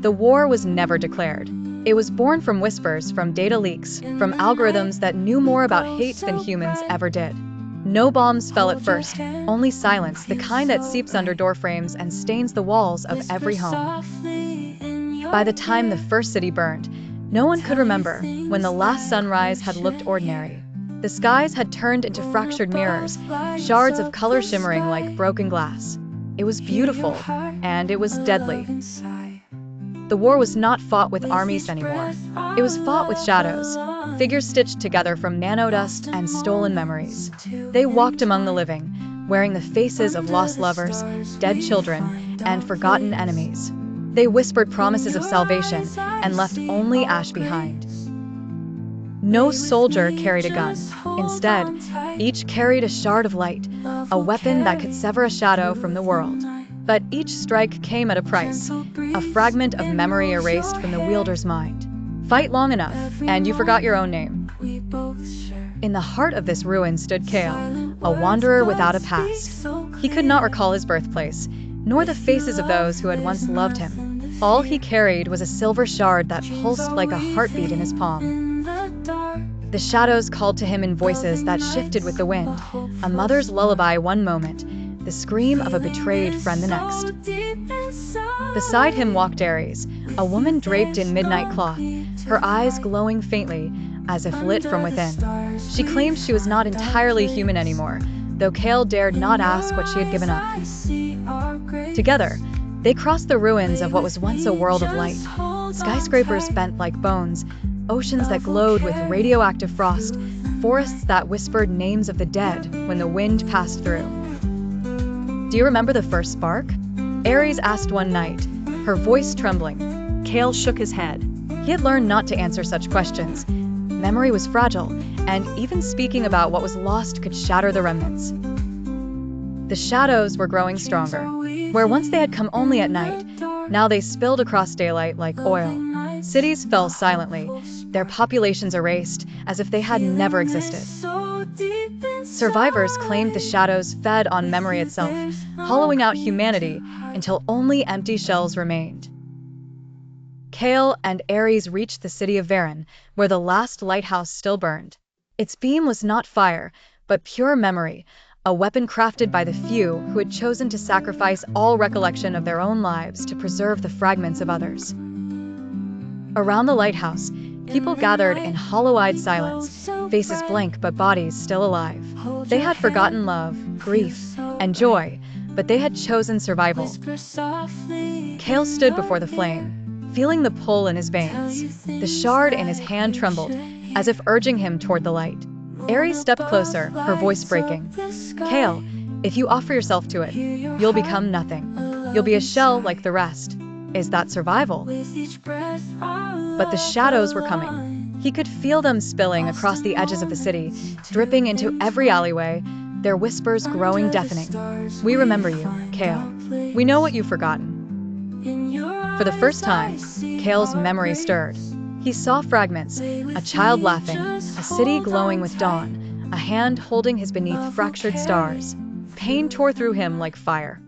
The war was never declared. It was born from whispers, from data leaks, from algorithms that knew more about hate than humans ever did. No bombs fell at first, only silence, the kind that seeps under doorframes and stains the walls of every home. By the time the first city burned, no one could remember when the last sunrise had looked ordinary. The skies had turned into fractured mirrors, shards of color shimmering like broken glass. It was beautiful, and it was deadly. The war was not fought with armies anymore. It was fought with shadows, figures stitched together from nanodust and stolen memories. They walked among the living, wearing the faces of lost lovers, dead children, and forgotten enemies. They whispered promises of salvation and left only ash behind. No soldier carried a gun. Instead, each carried a shard of light, a weapon that could sever a shadow from the world. But each strike came at a price, a fragment of memory erased from the wielder's mind. Fight long enough, and you forgot your own name. In the heart of this ruin stood Kale, a wanderer without a past. He could not recall his birthplace, nor the faces of those who had once loved him. All he carried was a silver shard that pulsed like a heartbeat in his palm. The shadows called to him in voices that shifted with the wind, a mother's lullaby one moment, the scream of a betrayed friend the next. Beside him walked Ares, a woman draped in midnight cloth, her eyes glowing faintly, as if lit from within. She claimed she was not entirely human anymore, though Kale dared not ask what she had given up. Together, they crossed the ruins of what was once a world of light. Skyscrapers bent like bones, oceans that glowed with radioactive frost, forests that whispered names of the dead when the wind passed through. Do you remember the first spark? Ares asked one night, her voice trembling. Kale shook his head. He had learned not to answer such questions. Memory was fragile, and even speaking about what was lost could shatter the remnants. The shadows were growing stronger. Where once they had come only at night, now they spilled across daylight like oil. Cities fell silently, their populations erased, as if they had never existed. Survivors claimed the shadows fed on memory itself, hollowing out humanity until only empty shells remained. Kale and Ares reached the city of Varen, where the last lighthouse still burned. Its beam was not fire, but pure memory, a weapon crafted by the few who had chosen to sacrifice all recollection of their own lives to preserve the fragments of others. Around the lighthouse, people gathered in hollow-eyed silence, faces blank but bodies still alive. They had forgotten love, grief, and joy, but they had chosen survival. Kale stood before the flame, feeling the pull in his veins. The shard in his hand trembled, as if urging him toward the light. Ares stepped closer, her voice breaking. Kale, if you offer yourself to it, you'll become nothing. You'll be a shell like the rest. Is that survival? But the shadows were coming. He could feel them spilling across the edges of the city, dripping into every alleyway, their whispers growing deafening. We remember you, Kale. We know what you've forgotten. For the first time, Kale's memory stirred. He saw fragments, a child laughing, a city glowing with dawn, a hand holding his beneath fractured stars. Pain tore through him like fire.